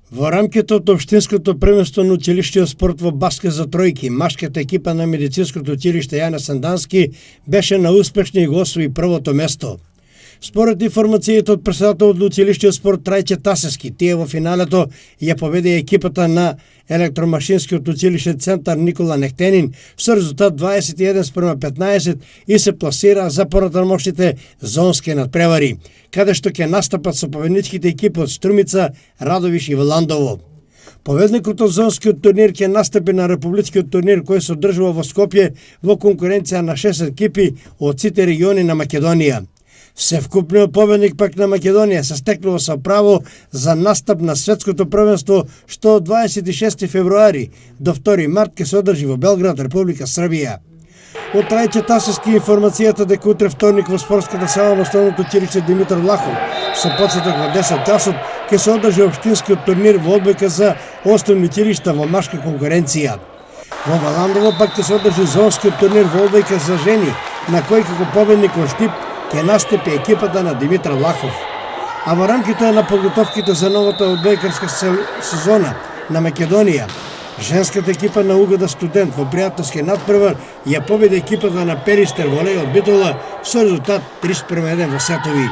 Во рамките од општинското првенство на училиштиот спорт во баскет за тројки, машката екипа на медицинското училиште Јана Сандански беше науспешна и го освои првото место. Според информациите од претседателот на училиштиот спорт Трајче Тасевски, тие во финалето ја победи екипата на електромашинскиот училиште Центар Никола Нехтенин со резултат 21:15 и се пласира за понатамошните зонски надпревари, каде што ќе настапат со победничките екипи од Струмица, Радовиш и Валандово. Победникот од зонскиот турнир ќе настапи на републичкиот турнир кој се одржува во Скопје во конкуренција на 6 екипи од сите региони на Македонија. Севкупниот победник пак на Македонија се стекнува со право за настап на светското првенство што од 26 февруари до 2 март ќе се одржи во Белград, Република Србија. Од Трајче Тасевски информацијата дека утре вторник во спортската сала на основното училиште Димитар Влахов со почеток во 10 часот ќе се одржи општинскиот турнир во одбојка за основни училишта во машка конкуренција. Во Валандово пак ќе се одржи зонскиот турнир во одбојка за жени, на кој како победник во Штип ќе настапи екипата на Димитар Влахов. А во рамките на подготовките за новата одбојкарска сезона на Македонија, женската екипа на УГД Студент во пријателски надпревар ја победи екипата на Перистер Волеј од Битола со резултат 3:1 во Сетови.